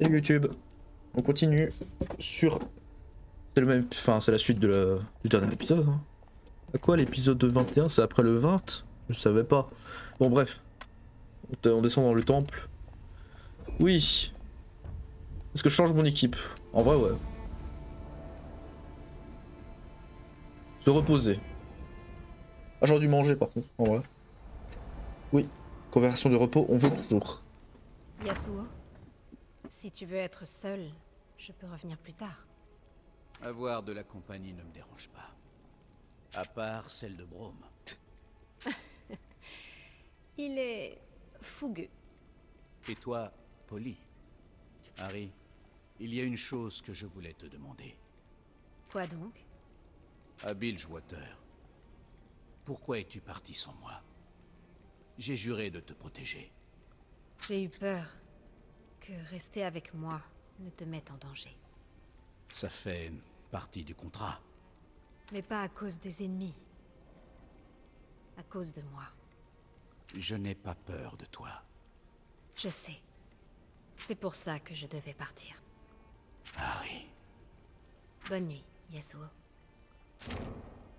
Et YouTube, on continue sur... C'est le même... Enfin, c'est la suite de du dernier épisode. Hein. À quoi l'épisode 21? C'est après le 20? Je savais pas. Bon bref, on descend dans le temple. Oui. Est-ce que je change mon équipe? En vrai, ouais. Se reposer. Ah, j'aurais dû manger par contre, en vrai. Oui. Conversion de repos, on veut toujours. Yasuo, si tu veux être seul, je peux revenir plus tard. Avoir de la compagnie ne me dérange pas. À part celle de Brome. Il est fougueux. Et toi, Polly. Harry, il y a une chose que je voulais te demander. Quoi donc? À Bilgewater, pourquoi es-tu parti sans moi? J'ai juré de te protéger. J'ai eu peur que rester avec moi ne te mette en danger. Ça fait partie du contrat. Mais pas à cause des ennemis. À cause de moi. Je n'ai pas peur de toi. Je sais. C'est pour ça que je devais partir. Harry. Bonne nuit, Yasuo.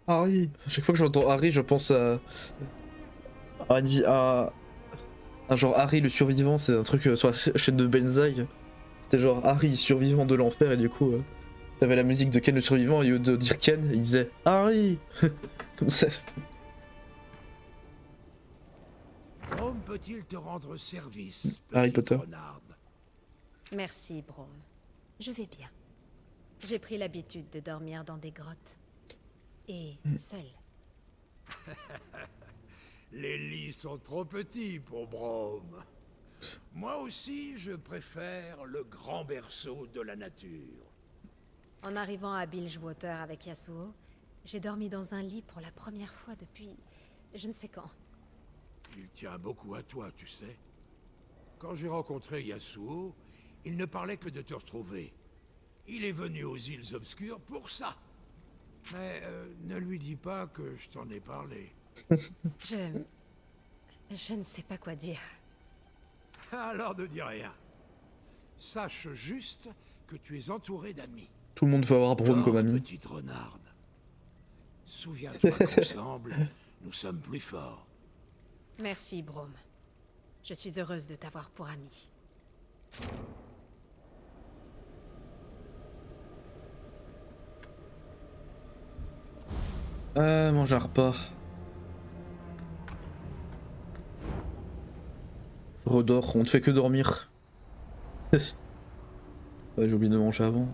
Harry. À chaque fois que j'entends Harry, je pense à un genre Harry le survivant, c'est un truc sur la chaîne de Benzaï. C'était genre Harry survivant de l'enfer et du coup t'avais la musique de Ken le survivant et au lieu de dire Ken, il disait Harry. Comme ça. Brome peut-il te rendre service, Harry petite Potter. renarde? Merci, Brome. Je vais bien. J'ai pris l'habitude de dormir dans des grottes. Et seul. Les lits sont trop petits pour Brome. Moi aussi, je préfère le grand berceau de la nature. En arrivant à Bilgewater avec Yasuo, j'ai dormi dans un lit pour la première fois depuis... je ne sais quand. Il tient beaucoup à toi, tu sais. Quand j'ai rencontré Yasuo, il ne parlait que de te retrouver. Il est venu aux îles obscures pour ça. Mais ne lui dis pas que je t'en ai parlé. Je... je ne sais pas quoi dire. Alors ne dis rien. Sache juste que tu es entouré d'amis. Tout le monde veut avoir Brome comme Dors, ami. petite renarde. Souviens-toi qu'ensemble, nous sommes plus forts. Merci, Brome. Je suis heureuse de t'avoir pour ami. Manger un repas. Je redors, on ne fait que dormir. Ouais, j'ai oublié de manger avant.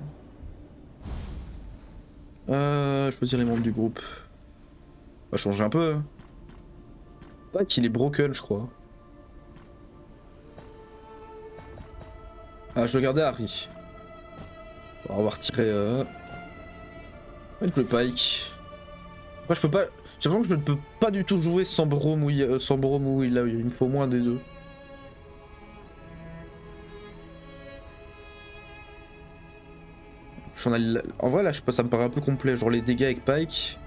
Choisir les membres du groupe. On va changer un peu. Hein. Pas qu'il est broken, je crois. Ah, je dois garder Harry. On va avoir tiré. Le Pike. Après, je peux pas. J'ai l'impression que je ne peux pas du tout jouer sans Brome sans Brome ou il me faut au moins des deux. En vrai, là, je sais pas, ça me paraît un peu complet. Genre les dégâts avec Pike.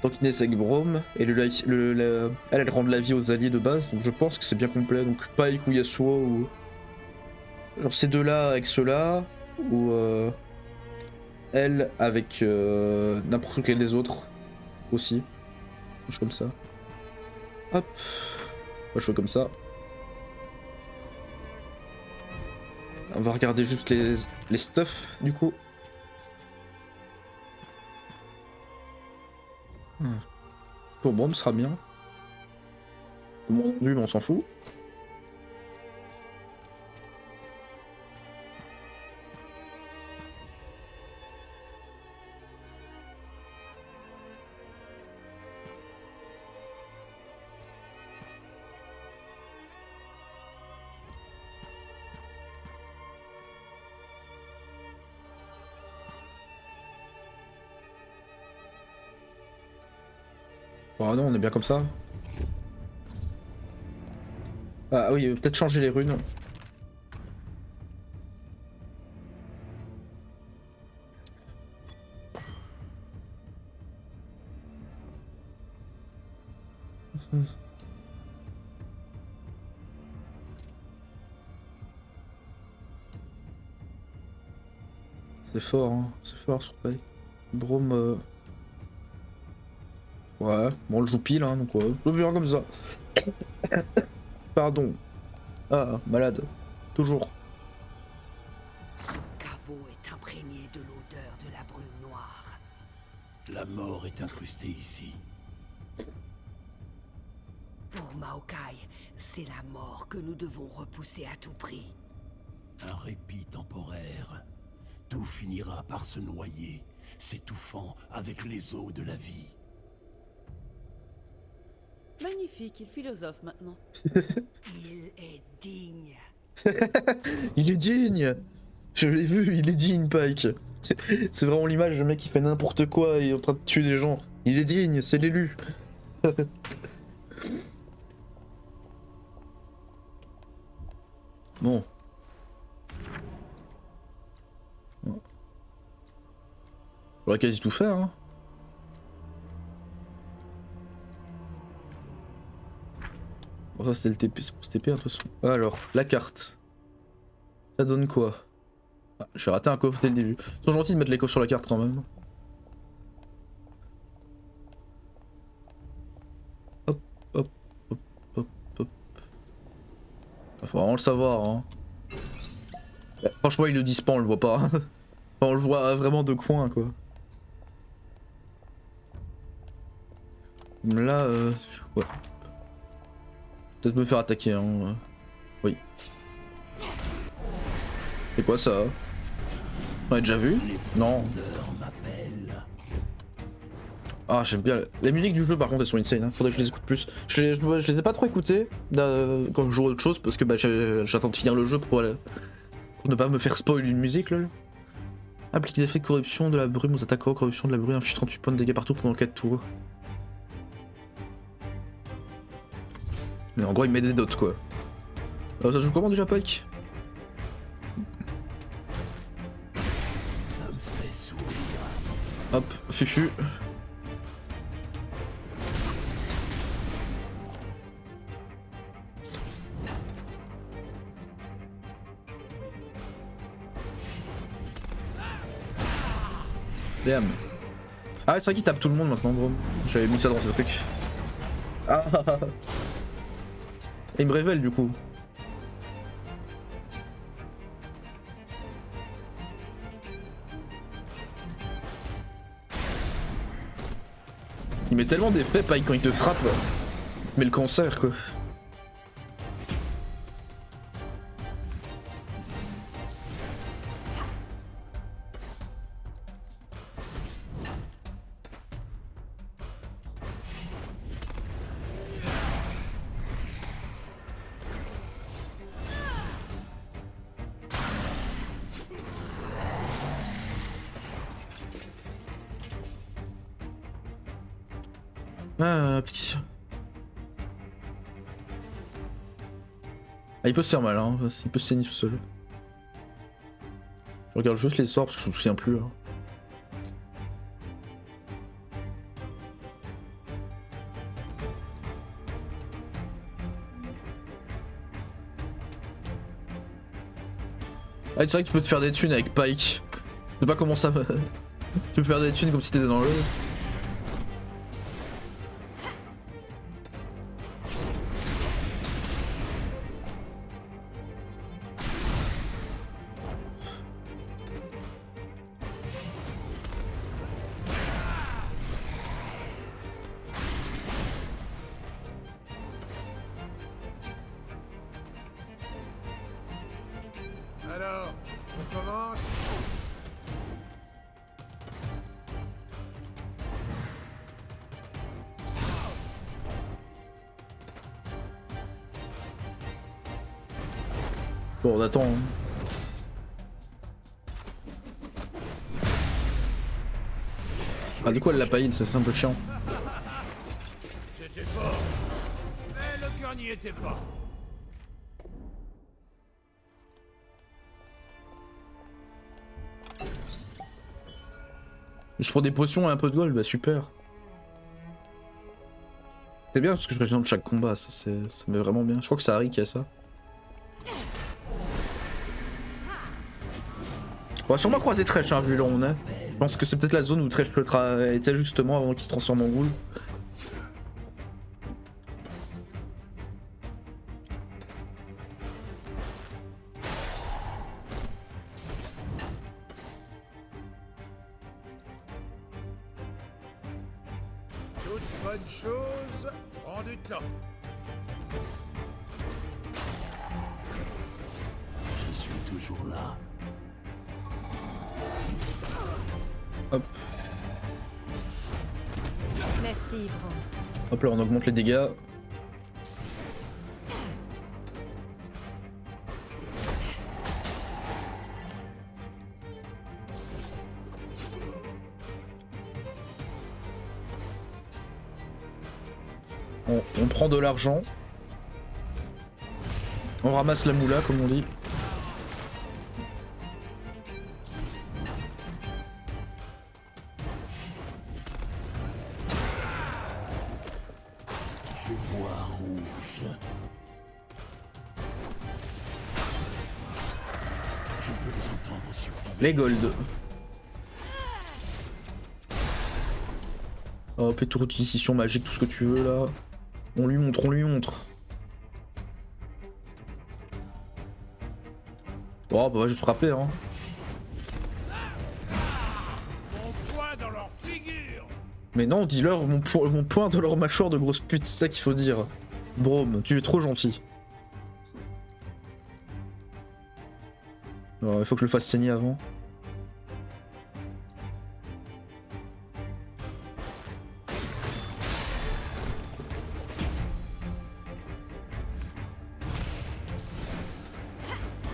Tankiness avec Brome. Et elle rend de la vie aux alliés de base. Donc je pense que c'est bien complet. Donc Pike ou Yasuo ou. Genre ces deux-là avec ceux-là. Ou elle avec n'importe lequel des autres. Aussi. Je fais comme ça. Hop. Moi, je fais comme ça. On va regarder juste les stuffs du coup. Pour Brome sera bien. Mon dieu, mais on s'en fout. Oh non, on est bien comme ça. Ah oui, peut-être changer les runes. C'est fort, hein. C'est fort sur Pike. Braum. Ouais, bon, on le joue pile, hein, donc ouais. Je bien comme ça. Pardon. Ah, malade. Toujours. Ce caveau est imprégné de l'odeur de la brume noire. La mort est incrustée ici. Pour Maokai, c'est la mort que nous devons repousser à tout prix. Un répit temporaire. Tout finira par se noyer, s'étouffant avec les eaux de la vie. Magnifique, il philosophe maintenant. Il est digne. Il est digne. Je l'ai vu, il est digne, Pike. C'est vraiment l'image du mec qui fait n'importe quoi et est en train de tuer des gens. Il est digne, c'est l'élu. Bon. On va quasi tout faire, hein. Bon, ça c'était le TP, c'est pour ce TP, hein, de toute façon. Alors, la carte. Ça donne quoi? Ah, j'ai raté un coffre dès le début. Ils sont gentils de mettre les coffres sur la carte quand même. Hop, hop, hop, hop, hop. Faut vraiment le savoir, hein. Franchement, ils le disent pas, on le voit pas. Enfin, on le voit vraiment de coin, quoi. Là, ouais. Peut-être me faire attaquer, hein. Oui. C'est quoi ça? On a déjà vu? Non. Ah, j'aime bien. Les musiques du jeu, par contre, elles sont insane. Hein. Faudrait que je les écoute plus. Je les ai pas trop écoutées quand je joue à autre chose parce que bah, j'attends de finir le jeu pour ne pas me faire spoil une musique. Lol. Applique des effets de corruption de la brume aux attaquants. Corruption de la brume inflige 38 points de dégâts partout pendant 4 tours. Mais en gros, il met des dots quoi. Ça joue comment déjà, Pike? Ça me fait sourire. Hop, fufu. Damn. Ah c'est vrai qu'il tape tout le monde maintenant, bro. J'avais mis ça dans ce truc. Ah. Et il me révèle du coup. Il met tellement d'effets, Pike, quand il te frappe. Mais le cancer quoi. Ah, petit. Ah, il peut se faire mal, hein. Il peut se saigner tout seul. Je regarde juste les sorts parce que je me souviens plus. Hein. Ah, c'est vrai que tu peux te faire des thunes avec Pike. Je sais pas comment ça. Tu peux faire des thunes comme si t'étais dans le jeu. Alors, on commence? Bon, on attend. Hein. Ah, du coup, elle l'a pas heal, ça c'est un peu chiant. C'était fort. Mais le cœur n'y était pas. Je prends des potions et un peu de gold, bah super. C'est bien parce que je régénère de chaque combat, ça me met vraiment bien. Je crois que c'est Harry qui a ça. On va sûrement croiser Thresh hein, vu là où on est. Je pense que c'est peut-être la zone où Thresh était justement avant qu'il se transforme en ghoul. Toute bonne chose prend du temps. Je suis toujours là. Hop, Merci, Brom. hop là on augmente les dégâts. On prend de l'argent. On ramasse la moula comme on dit. Je vois rouge. Je veux les entendre supplier. Les gold. Hop, et tour d'utilisation magique, tout ce que tu veux là. On lui montre, on lui montre. Oh bah va juste frapper hein. Mon poing dans leur figure. Mais non, dis-leur mon poing de leur mâchoire de grosse pute, c'est ça qu'il faut dire. Brom, tu es trop gentil. Alors, il faut que je le fasse saigner avant.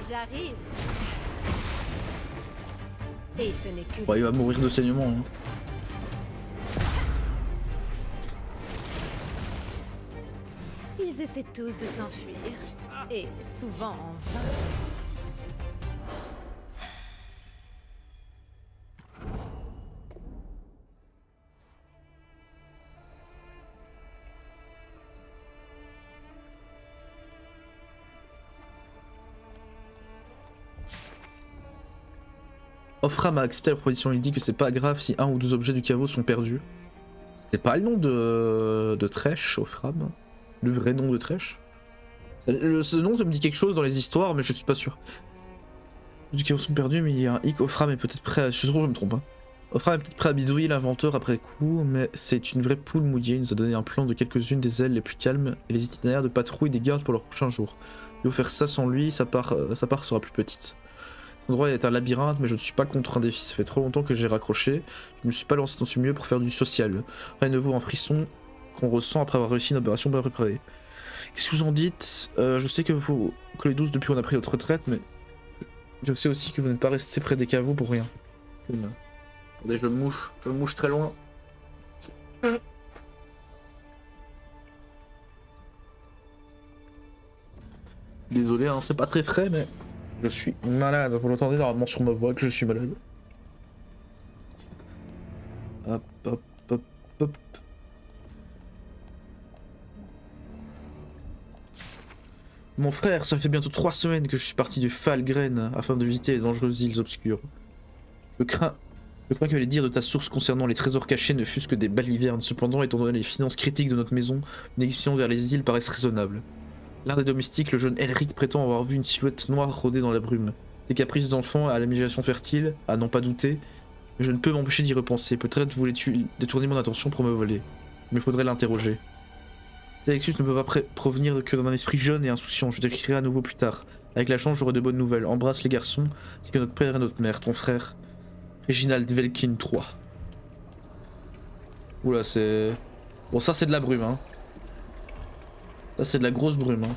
J'arrive. Et ce n'est que... Ouais, il va mourir de saignement. Hein. Ils essaient tous de s'enfuir. Et souvent en vain. Offram a accepté la proposition, il dit que c'est pas grave si un ou deux objets du caveau sont perdus. C'était pas le nom de Thresh, Offram? Le vrai nom de Thresh? Ce nom ça me dit quelque chose dans les histoires, mais je suis pas sûr. Du caveau sont perdus, mais il y a un hic. Offram est peut-être prêt à... Je suis sûr que je me trompe. Hein. Offram est peut-être prêt à bidouiller l'inventeur après coup, mais c'est une vraie poule mouillée. Il nous a donné un plan de quelques-unes des ailes les plus calmes et les itinéraires de patrouille des gardes pour leur prochain jour. Il faut faire ça sans lui, sa part sera plus petite. Cet endroit est un labyrinthe, mais je ne suis pas contre un défi. Ça fait trop longtemps que j'ai raccroché. Je ne me suis pas lancé dans ce milieu pour faire du social. Rien ne vaut un frisson qu'on ressent après avoir réussi une opération bien préparée. Qu'est-ce que vous en dites? Je sais que les 12 depuis on a pris notre retraite, mais je sais aussi que vous n'êtes pas restés près des caveaux pour rien. Attendez, je me mouche très loin. Désolé, hein, c'est pas très frais, mais je suis malade. Vous l'entendez normalement sur ma voix que je suis malade. Hop, hop, hop, hop. Mon frère, ça fait bientôt 3 semaines que je suis parti de Falgren afin de visiter les dangereuses îles obscures. Je crains que les dires de ta source concernant les trésors cachés ne fussent que des balivernes. Cependant, étant donné les finances critiques de notre maison, une expédition vers les îles paraisse raisonnable. L'un des domestiques, le jeune Elric, prétend avoir vu une silhouette noire rôder dans la brume. Des caprices d'enfant à l'imagination fertile, à n'en pas douter, mais je ne peux m'empêcher d'y repenser. Peut-être voulais-tu détourner mon attention pour me voler. Il me faudrait l'interroger. Alexus ne peut pas provenir que d'un esprit jeune et insouciant. Je t'écrirai à nouveau plus tard. Avec la chance, j'aurai de bonnes nouvelles. Embrasse les garçons, ainsi que notre père et notre mère, ton frère, Reginald Velkin III. Oula, c'est... Bon, ça c'est de la brume, hein. Ça c'est de la grosse brume, hein.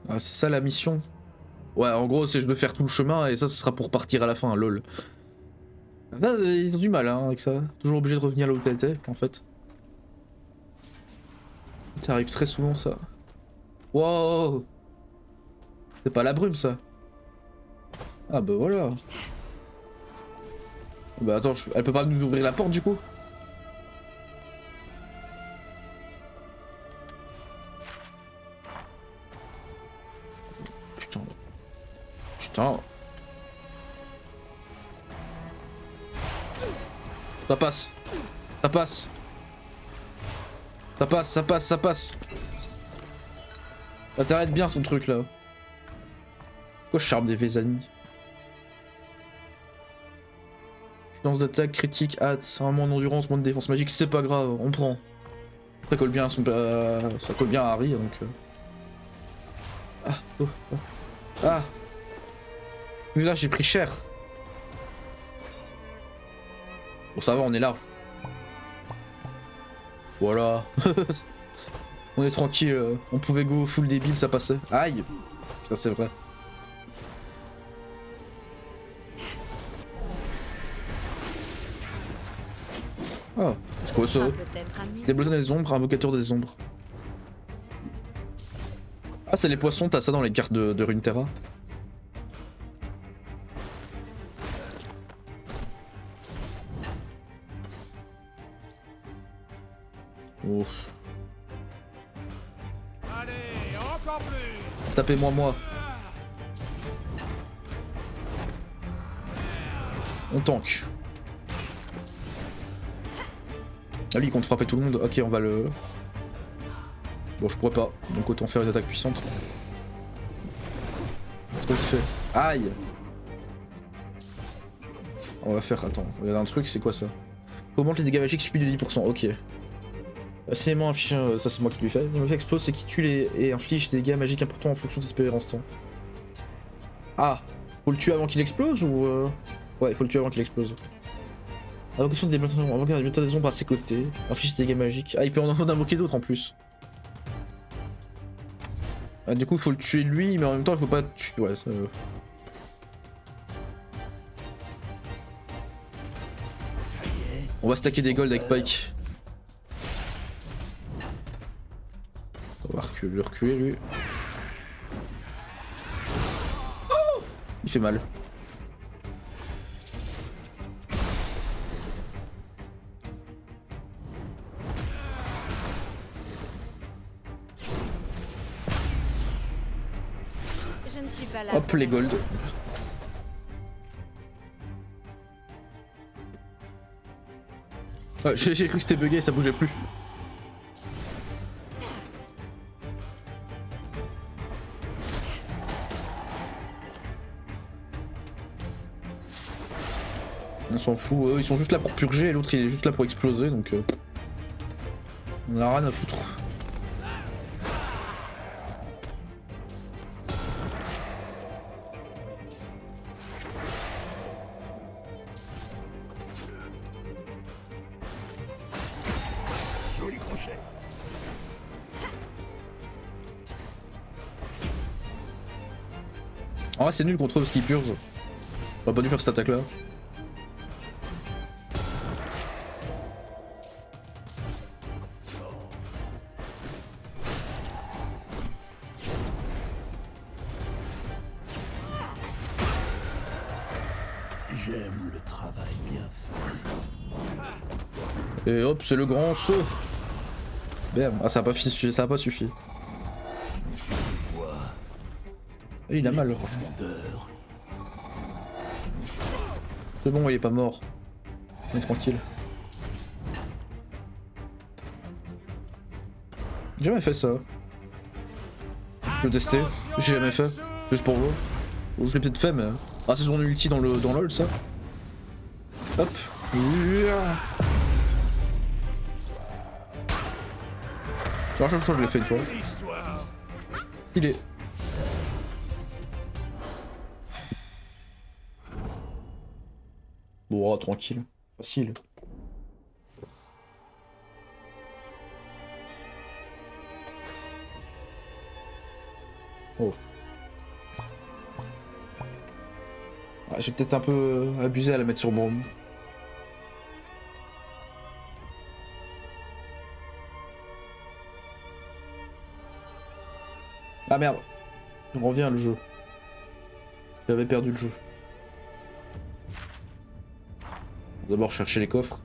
Ah, c'est ça la mission? Ouais, en gros, c'est je dois faire tout le chemin et ça, ce sera pour partir à la fin, lol. Ça, ils ont du mal hein, avec ça. Toujours obligé de revenir là où t'étais, en fait. Ça arrive très souvent, ça. Wow! C'est pas la brume, ça. Ah bah voilà. Bah attends, elle peut pas nous ouvrir la porte, du coup? Putain. Ça passe. Ça passe. Ça passe, ça passe, ça passe. Ça t'arrête bien son truc là. Pourquoi je charme des Vezani? Lance d'attaque, critique, hâte, un moins d'endurance, moins de défense magique, c'est pas grave, on prend. Ça colle bien à, ça colle bien à Harry donc. Ah, oh, oh. Ah. Mais là j'ai pris cher. Bon ça va, on est large. Voilà. On est tranquille, on pouvait go full débile, ça passait. Aïe. Putain c'est vrai. Ah, c'est quoi ça? Déblonner des ombres, invocateur des ombres. Ah c'est les poissons, t'as ça dans les cartes de Runeterra. Ouf. Allez, encore plus. Tapez-moi moi. On tank. Ah lui il compte frapper tout le monde, ok on va le... Bon je pourrais pas, donc autant faire une attaque puissante. C'est quoi qu'il fait? Aïe. On va faire, attends, il y a un truc, c'est quoi ça? Augmente les dégâts magiques subis de 10%, ok. C'est moi un chien, ça c'est moi qui lui fais. Le explose c'est qui tue et inflige des dégâts magiques importants en fonction de ses PV restants. Ah, faut le tuer avant qu'il explose ou Ouais, il faut le tuer avant qu'il explose. Invocation des invocateur des ombres à ses côtés. Inflige des dégâts magiques. Ah, il peut en invoquer d'autres en plus. Ah, du coup, il faut le tuer lui, mais en même temps, il faut pas tuer. Ouais, ça. On va stacker des golds avec Pike. On va reculer lui. Oh, il fait mal. Je ne suis pas là. Hop les golds. Ah, j'ai cru que c'était bugué, ça bougeait plus. On s'en fout, eux ils sont juste là pour purger et l'autre il est juste là pour exploser donc on a rien à foutre. Joli crochet. En vrai c'est nul contre eux parce qu'ils purgent. On aurait pas dû faire cette attaque là. J'aime le travail bien fait. Et hop c'est le grand saut. Bam. Ah ça a pas suffi, ça a pas suffi. Ah, il a mal. C'est bon il est pas mort. On est tranquille. J'ai jamais fait ça. Je vais tester. J'ai jamais fait. Juste pour vous. Bon, je l'ai peut-être fait mais... Ah c'est son ulti dans LoL ça. Hop. Je l'ai fait une fois. Il est... Bon, tranquille. Facile. Oh. Ah, j'ai peut-être un peu abusé à la mettre sur Brome. Ah merde. On revient le jeu. J'avais perdu le jeu. D'abord chercher les coffres.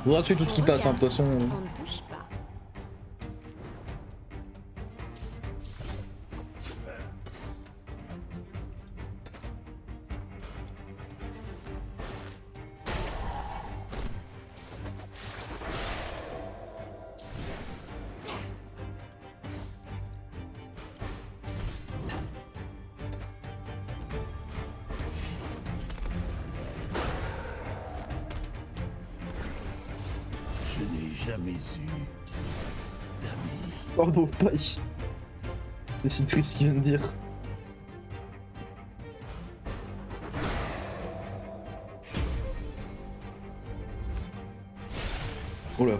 On va tuer tout ce qui passe, hein, de toute façon. On ne touche pas. Je n'ai jamais eu d'amis. Pardon, Paille. C'est si triste ce qu'il vient de dire. Oh là.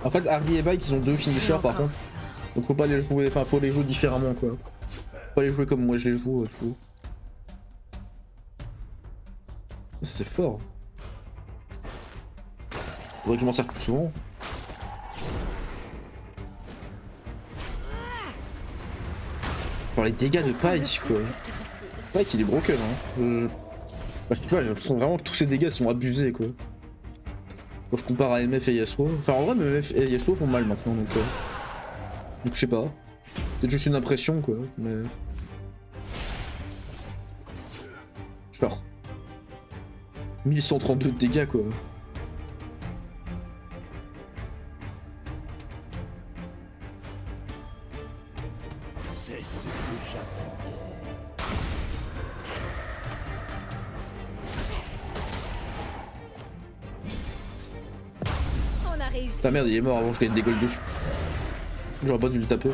En fait, Harry et Bike, ils ont deux finishers par contre. Donc faut pas les jouer, enfin faut les jouer différemment quoi. Faut pas les jouer comme moi je les joue, tu vois. Ça c'est fort. Faudrait que je m'en sers plus souvent. Genre les dégâts de Pike quoi. Pike il est broken hein. Bah, je sais pas, j'ai l'impression vraiment que tous ces dégâts sont abusés quoi. Quand je compare à MF et Yasuo. Enfin en vrai MF et Yasuo font mal maintenant donc je sais pas. C'est juste une impression quoi, mais... Genre... 1132 de dégâts quoi. C'est ce que j'attendais. On a réussi. Ta merde il est mort avant que je gagne des golds dessus. J'aurais pas dû le taper.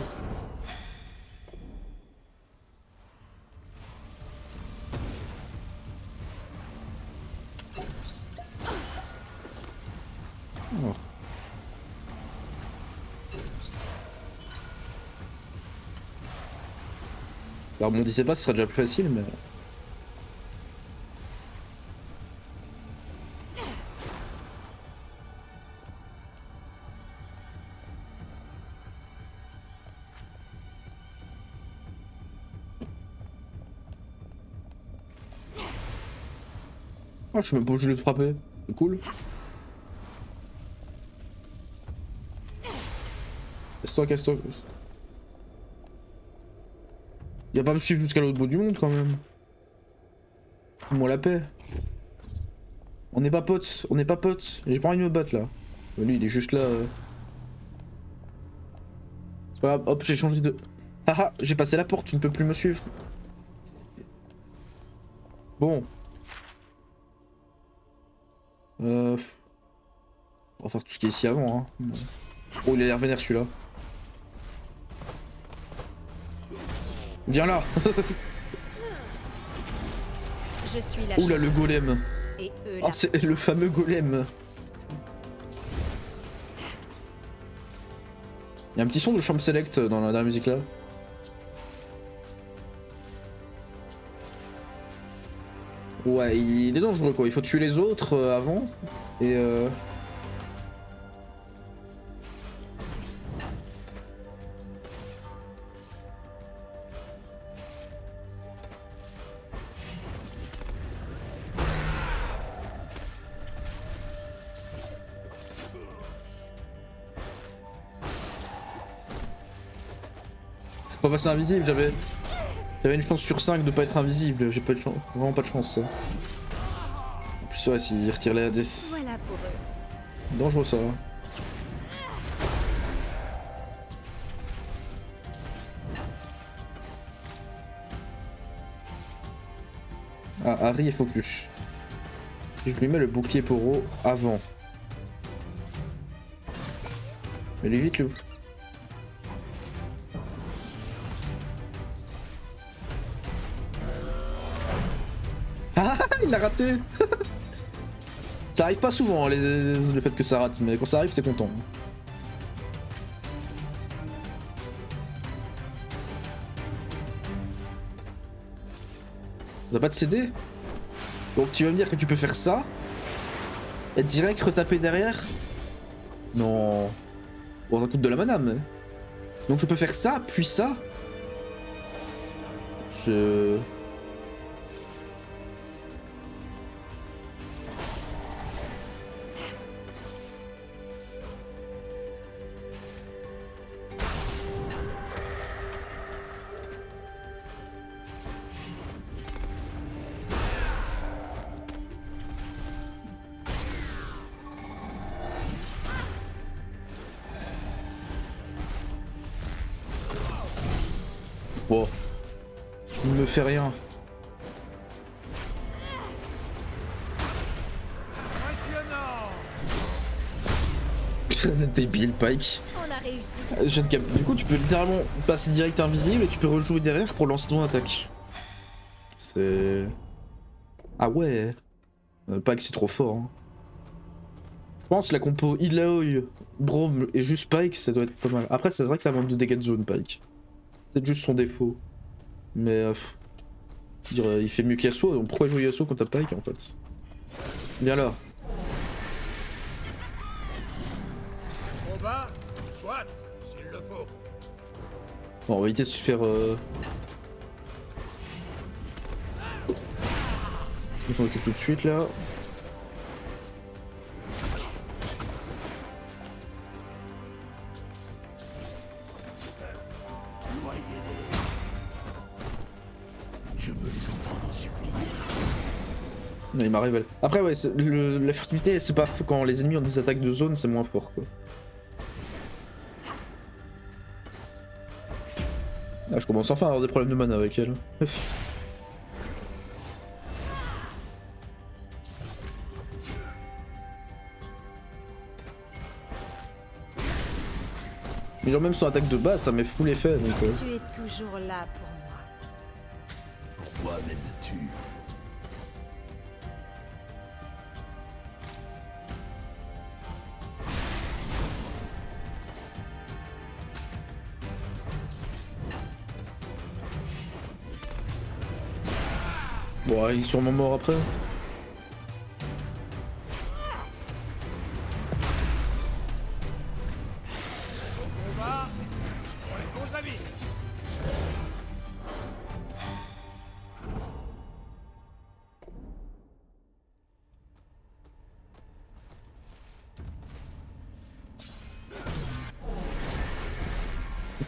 Oh. Ça rebondissait pas, ce serait déjà plus facile mais... Oh, je suis même pas obligé de le frapper. C'est cool. Casse-toi, casse-toi. Il va pas me suivre jusqu'à l'autre bout du monde quand même. Fous-moi la paix. On n'est pas potes, on n'est pas potes. J'ai pas envie de me battre là. Lui il est juste là. C'est pas grave, hop, j'ai changé de... Haha, j'ai passé la porte, tu ne peux plus me suivre. Bon. On va faire tout ce qui est ici avant. Hein. Bon. Oh, il a l'air vénère celui-là. Viens là. Je suis la Oula, le golem. Et eux, Ah, c'est le fameux golem. Il y a un petit son de Champ Select dans la musique là. Ouais, il est dangereux quoi, il faut tuer les autres avant. Et je suis pas passé invisible, j'avais une chance sur 5 de pas être invisible, j'ai pas de chance, vraiment pas de chance ça. En plus ouais, s'il retire la AD, voilà pour eux. dangereux ça. Ah, Harry est focus. Je lui mets le bouclier poro avant. Mais lui vite le... Ah, il l'a raté. Ça arrive pas souvent hein, le fait que ça rate, mais quand ça arrive t'es content. On n'a pas de CD. Donc tu vas me dire que tu peux faire ça et direct retaper derrière? Non. Bon, ça coûte de la mana, mais... Donc je peux faire ça, puis ça? C'est... Bon. Il me fait rien. C'est débile, Pike. On a réussi. Je viens de du coup, tu peux littéralement passer direct invisible et tu peux rejouer derrière pour lancer ton attaque. C'est... Ah ouais. Pike, c'est trop fort. Hein. Je pense que la compo Illaoi, Braum et juste Pike, ça doit être pas mal. Après, c'est vrai que ça manque de dégâts de zone, Pike. C'est juste son défaut. Mais... il fait mieux qu'Yasuo, donc pourquoi jouer Yasuo quand t'as Pike en fait? Viens là. Au bas, soit, s'il le faut. Bon, on va éviter de se faire... Je m'en occupe tout de suite là. Je veux les entendre supplier. Non, il m'a révélé. Après ouais, la furtivité c'est pas quand les ennemis ont des attaques de zone, c'est moins fort quoi. Là je commence enfin à avoir des problèmes de mana avec elle. Mais genre même son attaque de base ça met full effet donc... Tu es toujours là pour moi. Pourquoi m'aimes-tu? Bon il est sûrement mort après.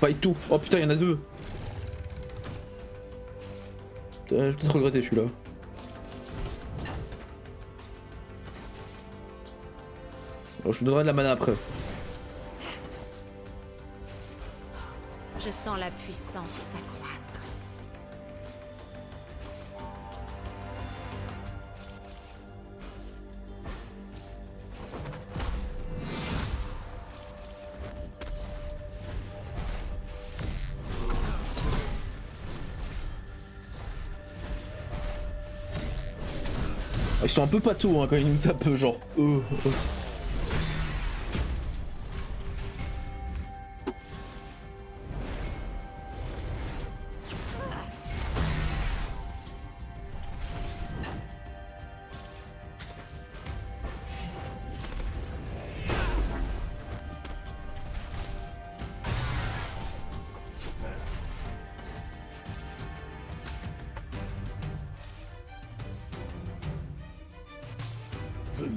Pas et tout. Oh putain, il y en a deux. Je vais peut-être regretter celui-là. Alors, je vous donnerai de la mana après. Je sens la puissance s'accroître. Ils sont un peu patos hein, quand ils nous tapent genre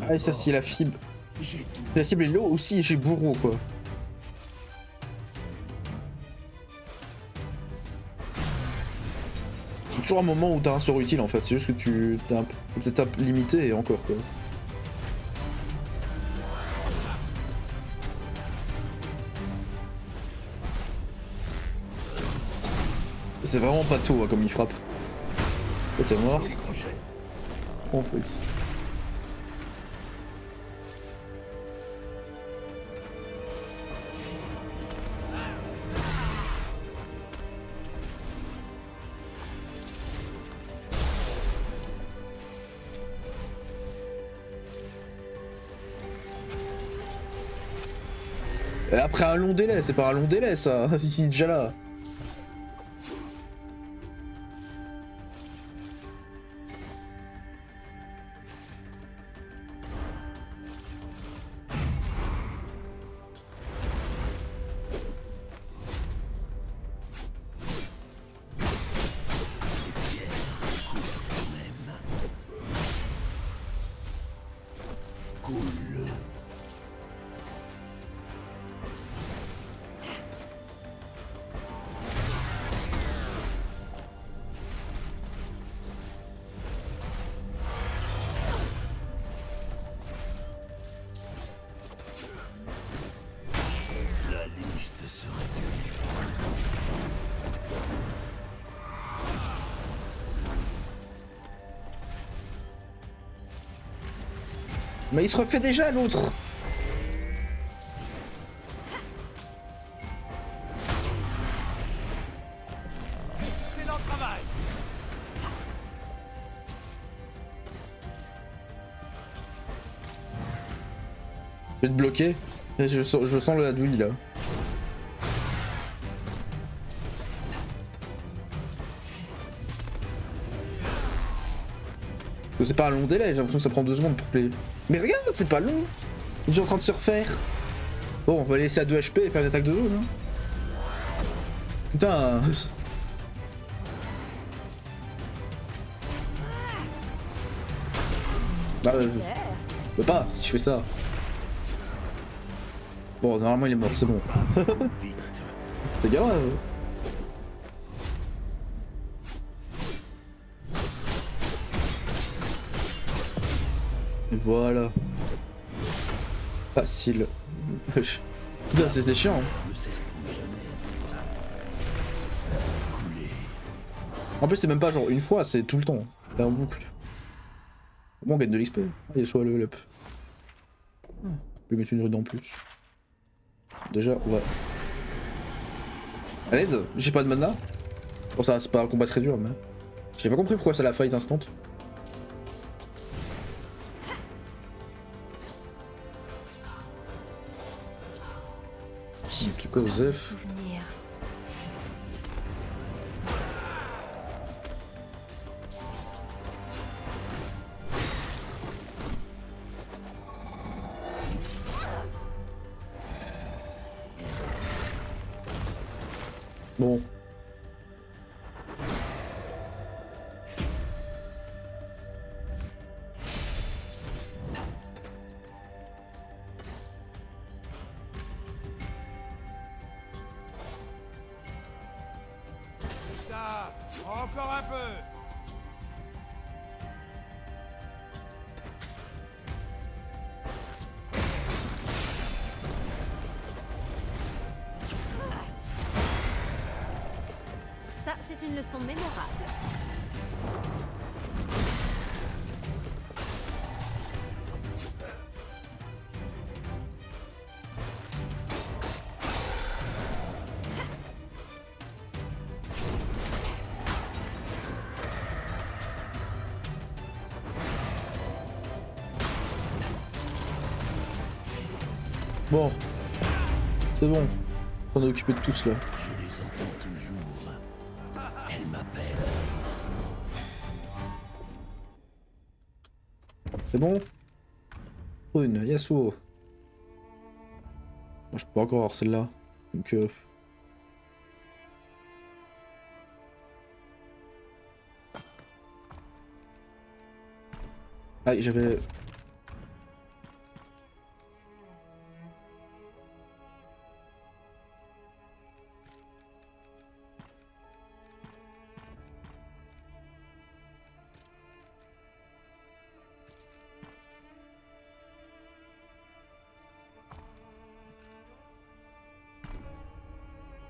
Ah et ça c'est la fibre. La cible est low aussi j'ai bourreau quoi. Il y a toujours un moment où t'as un sort utile en fait, c'est juste que tu t'es peut-être limité et encore quoi. C'est vraiment pas tôt hein, comme il frappe. Oh t'es mort. Oh en fait. Et après un long délai, c'est pas un long délai ça, il est déjà là. Cool. La liste se réduit. Mais il se refait déjà l'autre. Excellent travail. Je vais te bloquer. Je sens le douille là. C'est pas un long délai, j'ai l'impression que ça prend 2 secondes pour play. Mais regarde, c'est pas long. Il est déjà en train de se refaire. Bon, on va laisser à 2 HP et faire une attaque de zone. Hein. Putain. Bah, je peux pas si je fais ça. Bon, normalement il est mort, c'est bon. C'est grave. Voilà. Facile. Putain, c'était chiant. En plus, c'est même pas genre une fois, c'est tout le temps. Là en boucle. Bon, on gagne de l'XP. Allez, soit level up. Je vais mettre une rune en plus. Déjà, on va. À l'aide, j'ai pas de mana. Bon, ça, c'est pas un combat très dur, mais. J'ai pas compris pourquoi ça la fight instant. Tu quoi, Zef? Souvenir. Bon. Ça, encore un peu. Ça, c'est une leçon mémorable. Bon. C'est bon. On est occupé de tous là. Je les entends toujours. Elles m'appellent. C'est bon? Rune, Yasuo. Moi je peux pas encore avoir celle-là. Donc Ah, j'avais...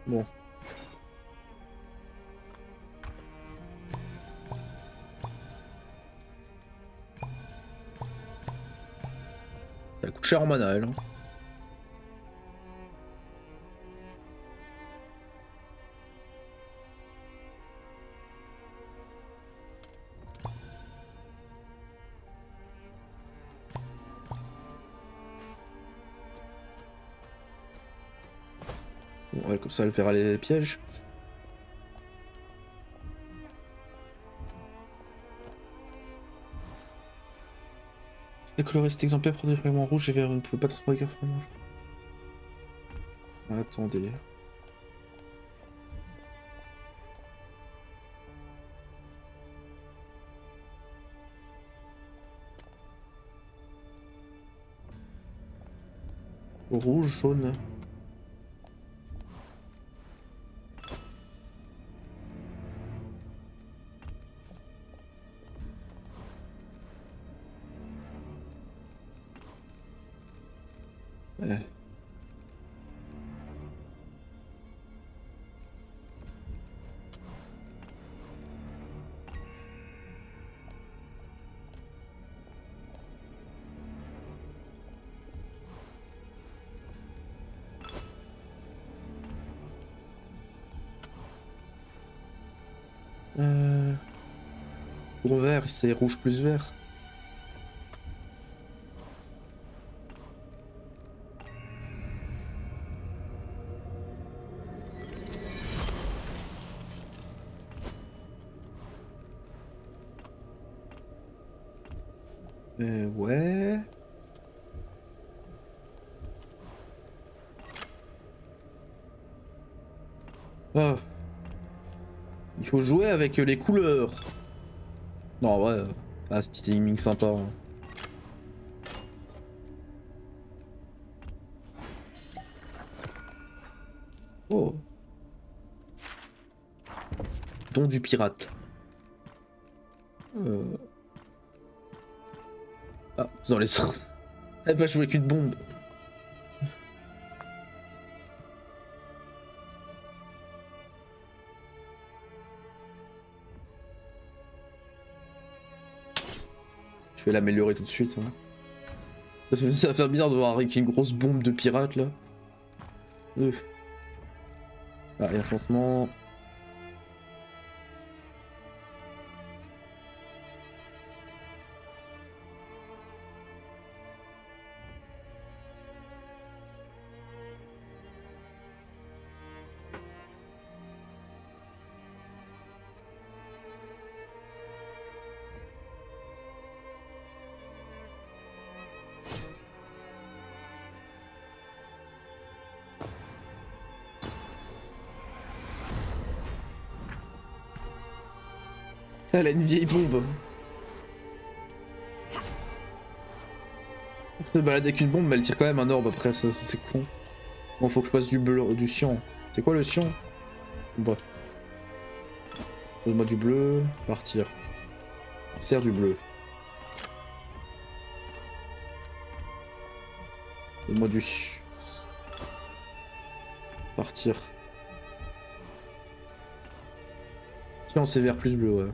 Bon. Elle coûte cher en mana, elle. Hein. Bon, elle, comme ça, elle verra les pièges. La coloré cet exemplaire pour des fragments rouges et verts, on ne pouvait pas trouver qu'un fragment. Attendez. Rouge, jaune. Ouais. Pour vert, c'est rouge plus vert. Ouais. Ah. Il faut jouer avec les couleurs. Non, ouais. Ah, ce petit timing sympa. Hein. Oh. Don du pirate. Ah, dans les sorts. Elle va jouer avec une bombe. Je vais l'améliorer tout de suite. Hein. Ça va faire bizarre de voir avec une grosse bombe de pirate là. Ah, et enchantement. Elle a une vieille bombe. Elle se balade avec une bombe, mais elle tire quand même un orbe après, ça c'est con. Bon, faut que je passe du bleu, du cyan. C'est quoi le cyan? Bref. Donne-moi du bleu, partir. Serre du bleu. Donne-moi du... Partir. Tiens, c'est vert plus bleu, ouais.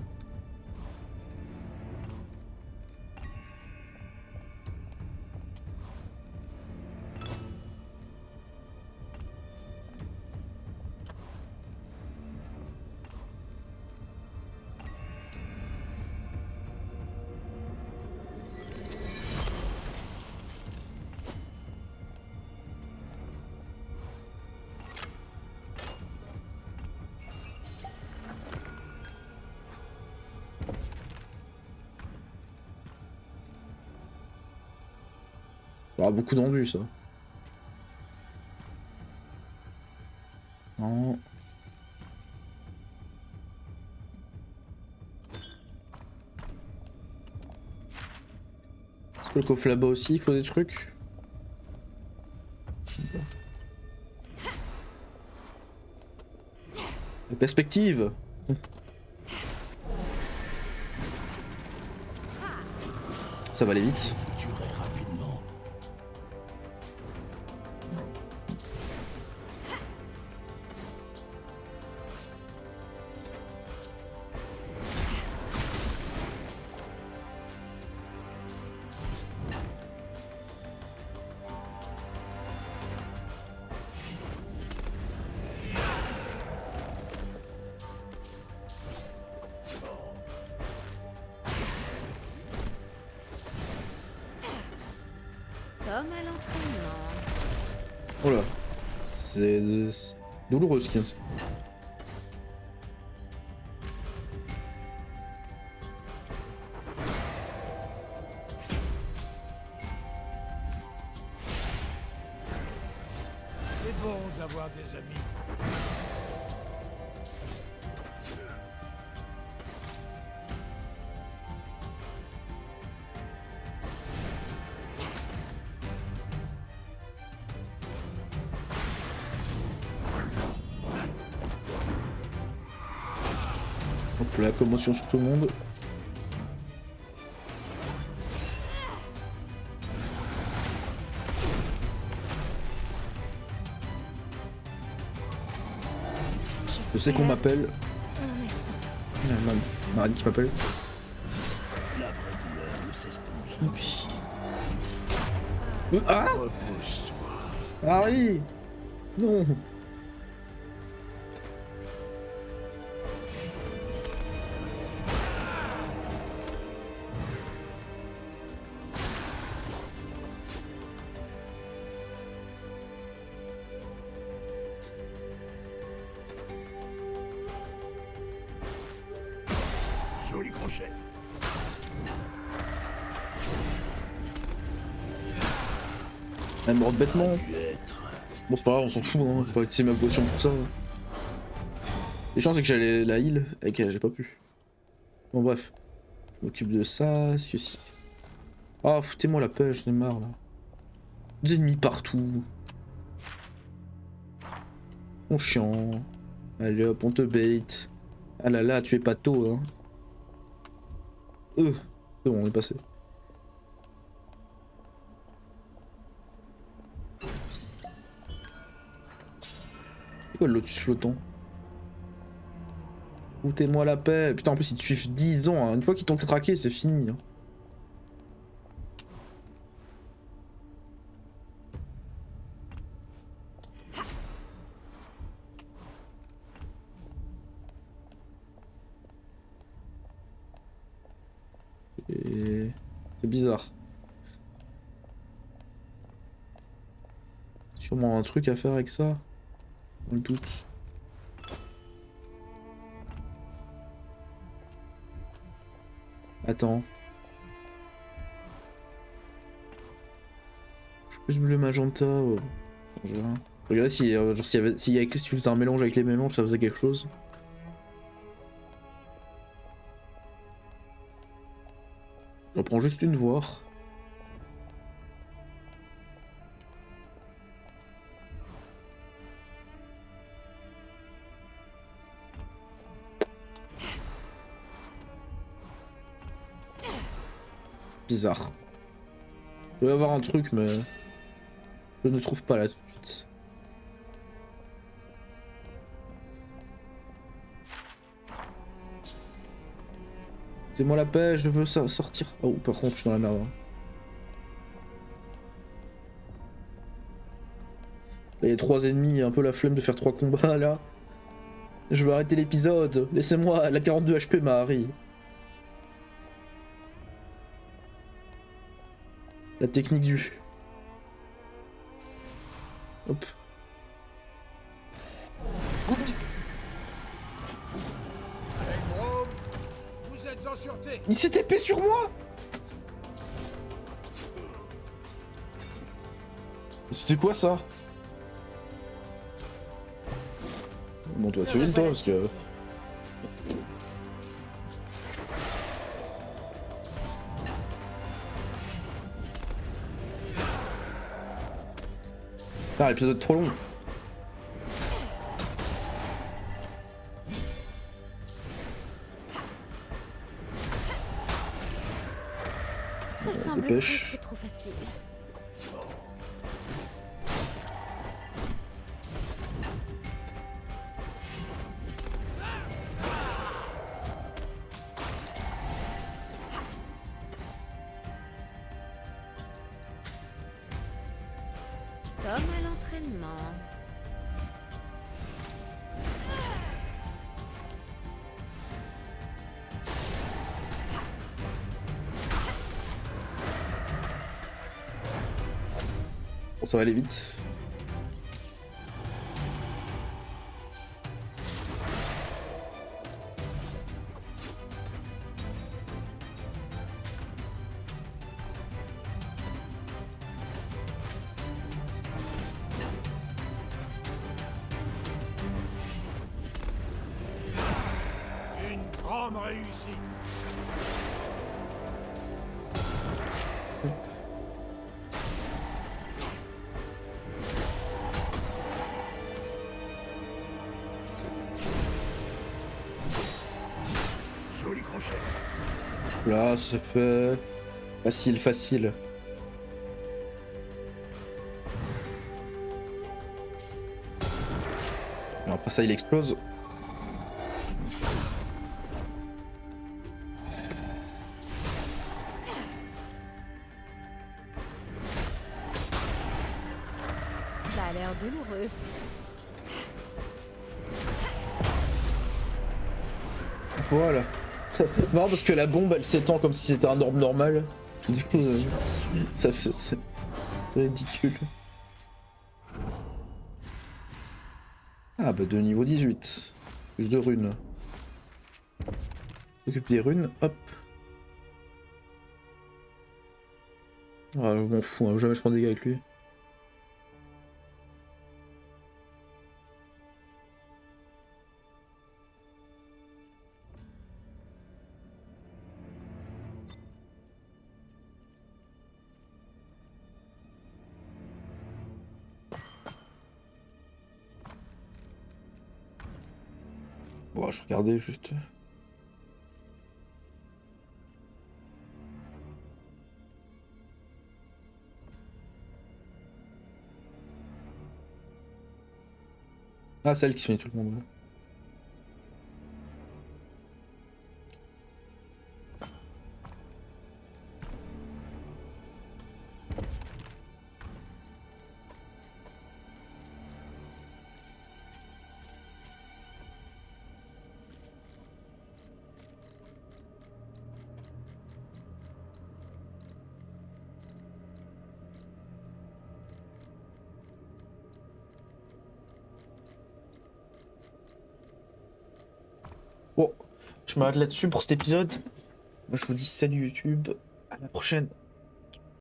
Il y aura beaucoup d'enduit ça. Non. Est-ce que le coffre là-bas aussi il faut des trucs? La perspective. Ça va aller vite. Comme à l'entraînement. Oh là. C'est douloureux ce 15. C'est bon d'avoir des amis. Hop, la commotion sur tout le monde. Je sais qu'on m'appelle. Mon essence. Il y a Marine qui m'appelle. La vraie douleur ne cesse donc Et puis... Ah jamais. Repose-toi. Harry. Non. Joli crochet. Elle me morte bêtement. Pu être. Bon c'est pas grave, on s'en fout, hein. Faut pas utiliser ma potion pour ça. Les chances c'est que j'allais la heal et que j'ai pas pu. Bon bref. Je m'occupe de ça, ce que si. Ah foutez-moi la paix, j'en ai marre là. Des ennemis partout. Ils sont chiants. Allez hop, on te bait. Ah là là, tu es pas tôt hein. C'est bon, on est passé. C'est quoi le lotus flottant? Foutez-moi la paix. Putain, en plus, ils te suivent 10 ans. Hein. Une fois qu'ils t'ont traqué, c'est fini. Hein. Et... c'est bizarre. Sûrement un truc à faire avec ça. Dans le doute. Attends. Je suis plus bleu magenta. Oh. Je regardais si, genre, si tu faisais un mélange avec les mélanges, ça faisait quelque chose. J'en prends juste une voir. Bizarre. Il doit y avoir un truc, mais je ne trouve pas là tout de suite. Fais-moi la paix, je veux sortir. Oh, par contre, je suis dans la merde. Hein. Là, il y a 3 ennemis, un peu la flemme de faire 3 combats là. Je veux arrêter l'épisode. Laissez-moi la 42 HP, ma Harry. La technique du... Hop. Vous êtes en sûreté. Il s'est épée sur moi. C'était quoi ça? Bon toi tu une toi parce que... Ah l'épisode est trop long. Ça semble pêche. presque trop facile. Comme à l'entraînement. Bon ça va aller vite. Une grande réussite. là, c'est fait. Facile, facile. Et après ça, il explose. Ça a l'air douloureux. Voilà. C'est marrant parce que la bombe elle s'étend comme si c'était un orbe normal. Du coup, ça fait. C'est ridicule. Ah bah de niveau 18. Plus de runes. S'occupe des runes, hop. Ah, je m'en fous, hein. Jamais je prends des dégâts avec lui. Bon, je regardais juste. Ah, c'est elle qui soigne tout le monde. Bon, je m'arrête là-dessus pour cet épisode. Moi je vous dis salut YouTube, à la prochaine.